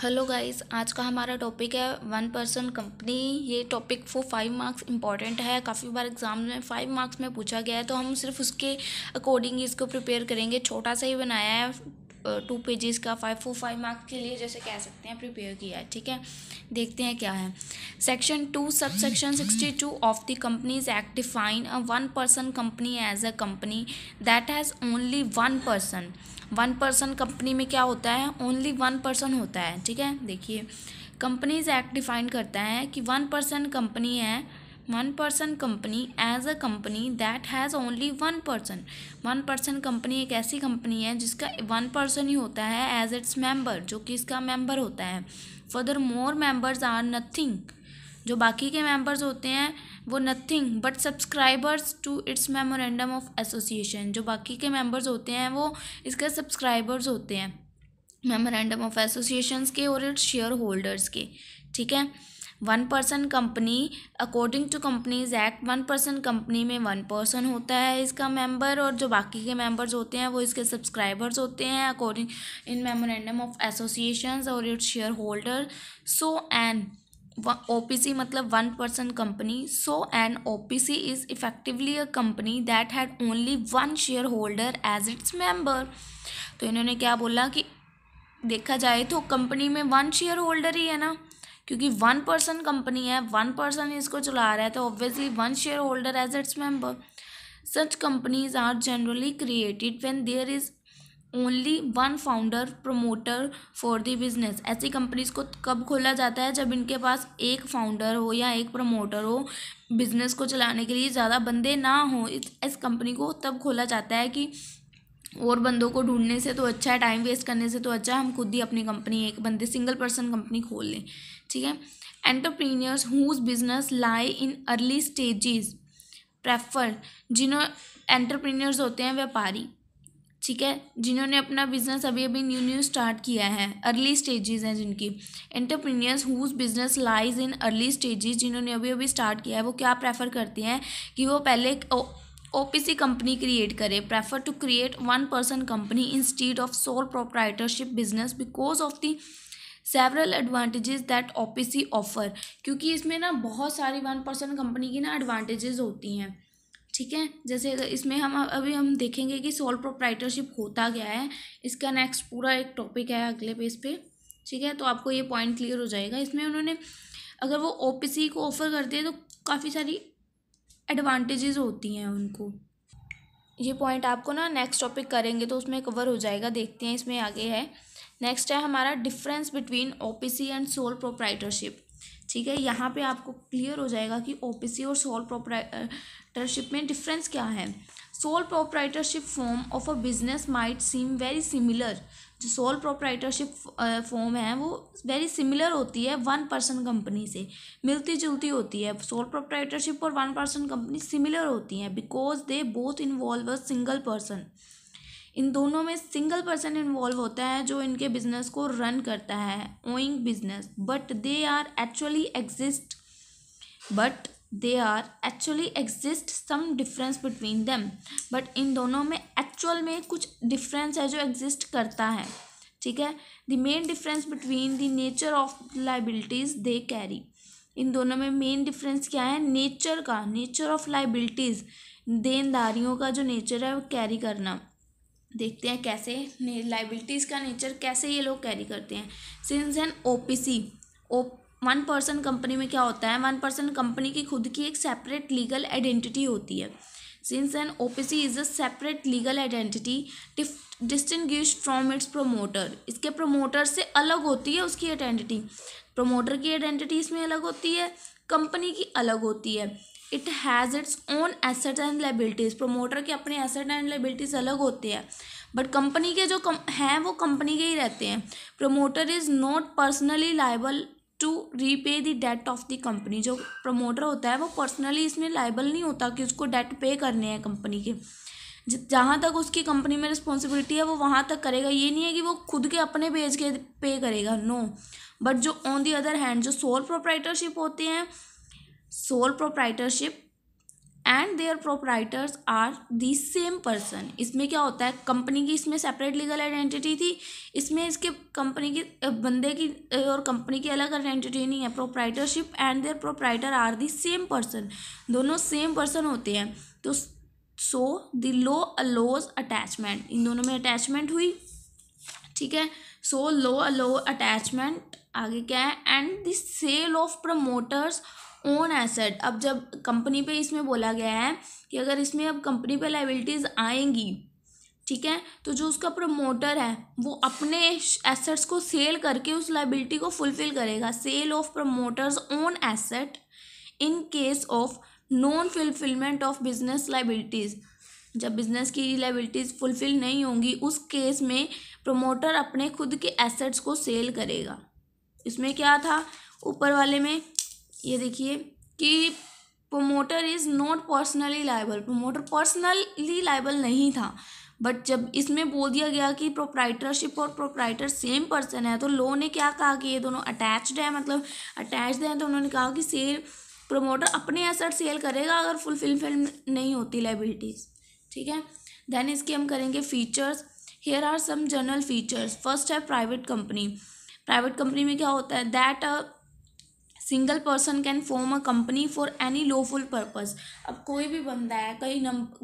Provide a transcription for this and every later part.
Hello guys, आज का हमारा टॉपिक है वन पर्सन कंपनी। ये टॉपिक फॉर 5 मार्क्स इंपॉर्टेंट है। काफ़ी बार एग्जाम में 5 मार्क्स में पूछा गया है, तो हम सिर्फ उसके अकॉर्डिंग इसको प्रिपेयर करेंगे। छोटा सा ही बनाया है, 2 पेजेस का। 5 के लिए जैसे कह सकते हैं प्रिपेयर किया है। ठीक है, देखते हैं क्या है। Section 2 sub section 62 of the companies act define a one person company as a company that has only one person. One person company में क्या होता है? ओनली वन पर्सन होता है। ठीक है, देखिए कंपनीज एक्ट डिफाइन करता है कि वन पर्सन कंपनी है, one person company as a company that has only one person. One person company एक ऐसी कंपनी है जिसका वन पर्सन ही होता है एज इट्स मेंबर, जो कि इसका मेंबर होता है। Further more members are nothing, जो बाकी के मेंबर्स होते हैं वो nothing but subscribers to its memorandum of association. जो बाकी के मेंबर्स होते हैं वो इसके सब्सक्राइबर्स होते हैं मेमोरेंडम ऑफ एसोसिएशंस के और इट्स शेयर होल्डर्स के। ठीक है, one person company according to companies act, one person company में वन पर्सन होता है इसका मेंबर, और जो बाकी के मेंबर्स होते हैं वो इसके सब्सक्राइबर्स होते हैं according in memorandum of associations और its share holder. So an OPC मतलब one person company. So an OPC is effectively a company that had only one share holder as its member. तो इन्होंने क्या बोला कि देखा जाए तो कंपनी में वन शेयर होल्डर ही है ना, क्योंकि वन पर्सन कंपनी है, वन पर्सन इसको चला रहा है, तो obviously one share holder as its member. Such companies are generally created when there is only one founder promoter for the business. ऐसी कंपनीज को कब खोला जाता है? जब इनके पास एक फाउंडर हो या एक प्रमोटर हो, बिजनेस को चलाने के लिए ज़्यादा बंदे ना हो। इस कंपनी को तब खोला जाता है कि और बंदों को ढूंढने से तो अच्छा है, टाइम वेस्ट करने से तो अच्छा है हम खुद ही अपनी कंपनी, एक बंदे सिंगल पर्सन कंपनी खोल लें। ठीक है, entrepreneurs whose business lie in early stages prefer, entrepreneurs होते हैं व्यापारी। ठीक है, जिन्होंने अपना बिजनेस अभी अभी न्यू स्टार्ट किया है, अर्ली स्टेजेस हैं जिनकी। Entrepreneurs whose business lies in early stages, जिन्होंने अभी अभी स्टार्ट किया है, वो क्या प्रेफर करते हैं कि वो पहले OPC कंपनी क्रिएट करे। Prefer to create one person company instead of sole proprietorship business because of the several advantages that OPC offer, क्योंकि इसमें ना बहुत सारी वन पर्सन कंपनी की ना एडवांटेजेस होती हैं। ठीक है, जैसे इसमें हम देखेंगे कि सोल प्रोप्राइटरशिप होता क्या है। इसका नेक्स्ट पूरा एक टॉपिक है अगले पेज पे। ठीक है, तो आपको ये पॉइंट क्लियर हो जाएगा। इसमें उन्होंने अगर वो OPC को ऑफर करते हैं तो काफ़ी सारी एडवांटेजेस होती हैं उनको। ये पॉइंट आपको ना नेक्स्ट टॉपिक करेंगे तो उसमें कवर हो जाएगा। देखते हैं इसमें आगे है। नेक्स्ट है हमारा difference between OPC and sole proprietorship. ठीक है, यहाँ पे आपको क्लियर हो जाएगा कि OPC और सोल प्रोप्राइटरशिप में डिफरेंस क्या है। Sole proprietorship form of a business might seem very similar. जो सोल प्रोप्राइटरशिप फॉर्म है वो वेरी सिमिलर होती है वन पर्सन कंपनी से, मिलती जुलती होती है। सोल प्रोप्राइटरशिप और वन पर्सन कंपनी सिमिलर होती हैं because they both involve a single person. इन दोनों में सिंगल पर्सन इन्वॉल्व होता है जो इनके बिजनेस को रन करता है, owing business. They are actually exist some difference between them, but इन दोनों में एक्चुअल में कुछ डिफरेंस है जो एग्जिस्ट करता है। ठीक है, the main difference between the nature of liabilities they carry. इन दोनों में मेन डिफरेंस क्या है? नेचर का, नेचर ऑफ लाइबिलिटीज, देनदारियों का जो नेचर है वो कैरी करना। देखते हैं कैसे लाइबिलिटीज़ का नेचर कैसे ये लोग कैरी करते हैं। Since an OPC one person company में क्या होता है? वन पर्सन कंपनी की खुद की एक सेपरेट लीगल आइडेंटिटी होती है। Since an OPC is a separate legal identity distinguished from its promoter, इसके प्रमोटर से अलग होती है उसकी आइडेंटिटी। प्रमोटर की आइडेंटिटी इसमें अलग होती है, कंपनी की अलग होती है। It has its own assets and liabilities, promoter के अपने एसेट एंड लाइबिलिटीज़ अलग होते हैं, बट कंपनी के जो हैं वो कंपनी के ही रहते हैं। Promoter is not personally liable to repay the debt of the company. जो प्रमोटर होता है वो पर्सनली इसमें लाइबल नहीं होता कि उसको डेट पे करने हैं कंपनी के। जहाँ तक उसकी कंपनी में रिस्पॉन्सिबिलिटी है वो वहाँ तक करेगा, ये नहीं है कि वो खुद के अपने पेज के पे करेगा, नो। बट जो ऑन दी अदर हैंड जो सोल प्रोप्राइटरशिप होते हैं, sole proprietorship and their proprietors are the same person. इसमें क्या होता है, कंपनी की इसमें सेपरेट लीगल आइडेंटिटी थी, इसमें इसके कंपनी की बंदे की और कंपनी की अलग आइडेंटिटी नहीं है। Proprietorship and their proprietor are the same person, दोनों सेम पर्सन होते हैं। तो so the law allows attachment, इन दोनों में अटैचमेंट हुई, ठीक है। सो लॉ अलो अटैचमेंट, आगे क्या है, and the sale of promoters own asset. अब जब कंपनी पे इसमें बोला गया है कि अगर इसमें अब कंपनी पे लाइबिलिटीज आएंगी, ठीक है, तो जो उसका प्रमोटर है वो अपने एसेट्स को सेल करके उस लाइबिलिटी को फुलफिल करेगा। Sale of promoters own asset in case of non fulfilment of business liabilities, जब बिजनेस की लाइबिलिटीज फुलफिल नहीं होंगी उस केस में प्रमोटर अपने खुद के एसेट्स को सेल करेगा। इसमें क्या था ऊपर वाले में, ये देखिए कि promoter is not personally liable, promoter personally liable नहीं था। बट जब इसमें बोल दिया गया कि प्रोप्राइटरशिप और प्रोप्राइटर सेम पर्सन है, तो लॉ ने क्या कहा कि ये दोनों अटैच्ड है, मतलब अटैच्ड हैं, तो उन्होंने कहा कि सेल प्रमोटर अपने एसेट सेल करेगा अगर फुलफिल नहीं होती लाइबिलिटीज, ठीक है। देन इसके हम करेंगे features. Here are some general features. First है प्राइवेट कंपनी। प्राइवेट कंपनी में क्या होता है, that a single person can form a company for any lawful purpose. अब कोई भी बंदा है कहीं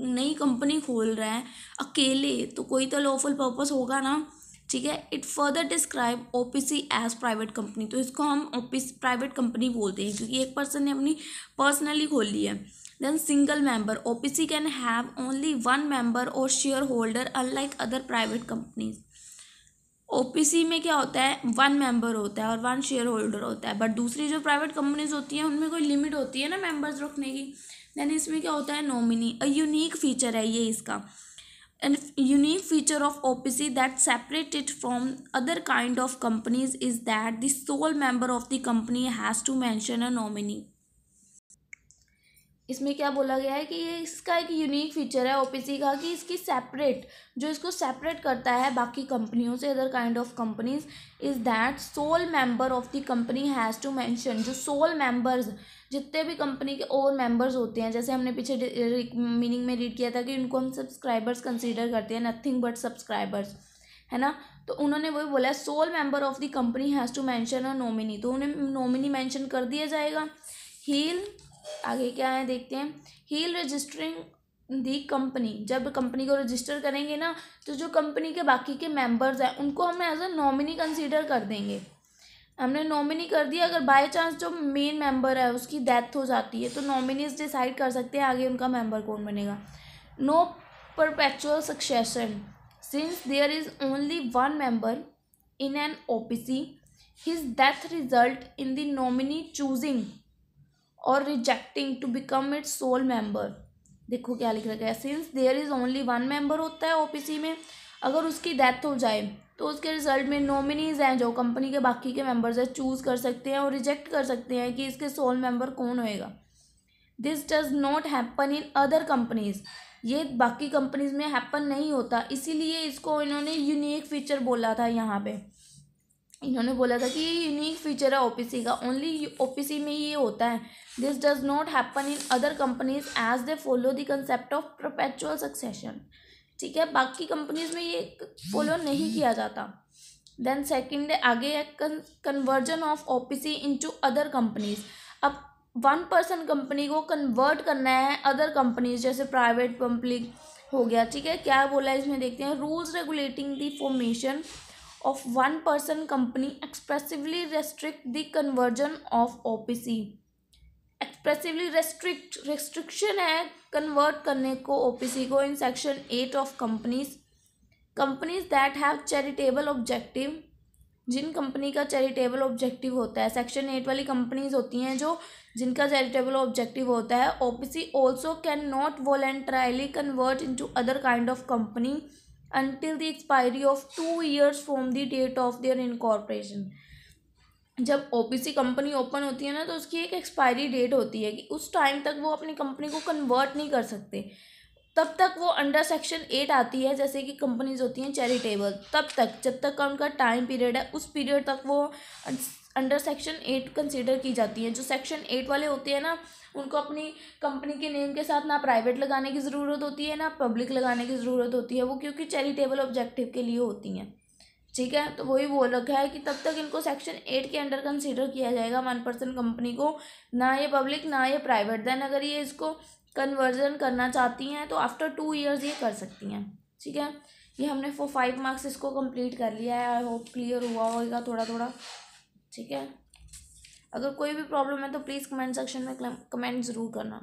नई कंपनी खोल रहा है अकेले, तो कोई तो लॉफुल पर्पस होगा ना, ठीक है। It further describe OPC as private company, तो इसको हम ओपीसी प्राइवेट कंपनी बोलते हैं क्योंकि एक पर्सन ने अपनी पर्सनली खोल ली है। Then single member, OPC can have only one member और shareholder unlike other private companies. OPC में क्या होता है, वन मेंबर होता है और वन शेयर होल्डर होता है, बट दूसरी जो प्राइवेट कंपनीज होती हैं उनमें कोई लिमिट होती है ना मेंबर्स रखने की। देन इसमें क्या होता है, नॉमिनी। अ यूनिक फीचर है ये इसका, and unique feature of OPC that separate it from other kind of companies is that the sole member of the company has to mention a nominee. इसमें क्या बोला गया है कि ये इसका एक यूनिक फीचर है ओपीसी का कि इसकी सेपरेट, जो इसको सेपरेट करता है बाकी कंपनियों से, other kind of companies, is that sole member of the company has to mention. जो सोल मेंबर्स, जितने भी कंपनी के और मेंबर्स होते हैं, जैसे हमने पीछे मीनिंग में रीड किया था कि उनको हम सब्सक्राइबर्स कंसीडर करते हैं, नथिंग बट सब्सक्राइबर्स, है ना। तो उन्होंने वही बोला है, sole member of the company has to mention a nominee, तो उन्हें नॉमिनी मेंशन कर दिया जाएगा। हील, आगे क्या है देखते हैं, हील रजिस्टरिंग दी कंपनी, जब कंपनी को रजिस्टर करेंगे ना, तो जो कंपनी के बाकी के मेंबर्स हैं उनको हम एज अ नॉमिनी कंसीडर कर देंगे। हमने नॉमिनी कर दिया, अगर बाय चांस जो मेन मेंबर है उसकी डेथ हो जाती है तो नॉमिनीज डिसाइड कर सकते हैं आगे उनका मेंबर कौन बनेगा। No perpetual succession, since there is only one member in an OPC, his death result in the nominee choosing और rejecting to become its sole member. देखो क्या लिख रखा है, since there is only one member होता है OPC में, अगर उसकी डेथ हो जाए तो उसके रिजल्ट में नॉमिनीज हैं जो कंपनी के बाकी के मेंबर्स हैं चूज कर सकते हैं और रिजेक्ट कर सकते हैं कि इसके सोल मेंबर कौन होएगा। This does not happen in other companies, ये बाकी कंपनीज में हैपन नहीं होता, इसीलिए इसको इन्होंने यूनिक फीचर बोला था। यहाँ पे इन्होंने बोला था कि ये यूनिक फीचर है ओपीसी का, ओनली ओपीसी में ये होता है। This does not happen in other companies as they follow the concept of perpetual succession, ठीक है, बाकी कंपनीज में ये फॉलो नहीं किया जाता। देन सेकंड आगे है conversion of OPC into other companies. अब वन पर्सन कंपनी को कन्वर्ट करना है अदर कंपनीज, जैसे प्राइवेट पब्लिक हो गया, ठीक है। क्या बोला है इसमें देखते हैं, rules regulating the formation of one person company expressively restrict the conversion of OPC। Expressively restriction है कन्वर्ट करने को OPC को in section 8 of companies that have charitable objective, जिन कंपनी का चैरिटेबल ऑब्जेक्टिव होता है, सेक्शन 8 वाली कंपनीज होती हैं जो जिनका चैरिटेबल ऑब्जेक्टिव होता है। OPC also can not voluntarily convert into other kind of company until the expiry of 2 years from the date of their incorporation। जब ओपीसी कंपनी ओपन होती है ना, तो उसकी एक एक्सपायरी डेट होती है कि उस टाइम तक वो अपनी कंपनी को कन्वर्ट नहीं कर सकते। तब तक वो अंडर सेक्शन 8 आती है, जैसे कि कंपनीज होती हैं चैरिटेबल, तब तक जब तक का उनका टाइम पीरियड है उस पीरियड तक वो अंडर सेक्शन 8 कंसीडर की जाती हैं। जो सेक्शन 8 वाले होते हैं ना, उनको अपनी कंपनी के नेम के साथ ना प्राइवेट लगाने की ज़रूरत होती है ना पब्लिक लगाने की ज़रूरत होती है, वो क्योंकि चैरिटेबल ऑब्जेक्टिव के लिए होती हैं। ठीक है, तो वही बोल रखा है कि तब तक इनको सेक्शन 8 के अंडर कंसीडर किया जाएगा 1% कंपनी को, ना ये पब्लिक ना ये प्राइवेट। देन अगर ये इसको कन्वर्जन करना चाहती हैं तो आफ्टर 2 ईयर्स ये कर सकती हैं। ठीक है, ये हमने 5 मार्क्स इसको कंप्लीट कर लिया है। आई होप क्लियर हुआ होगा थोड़ा थोड़ा। ठीक है, अगर कोई भी प्रॉब्लम है तो प्लीज़ कमेंट सेक्शन में कमेंट ज़रूर करना।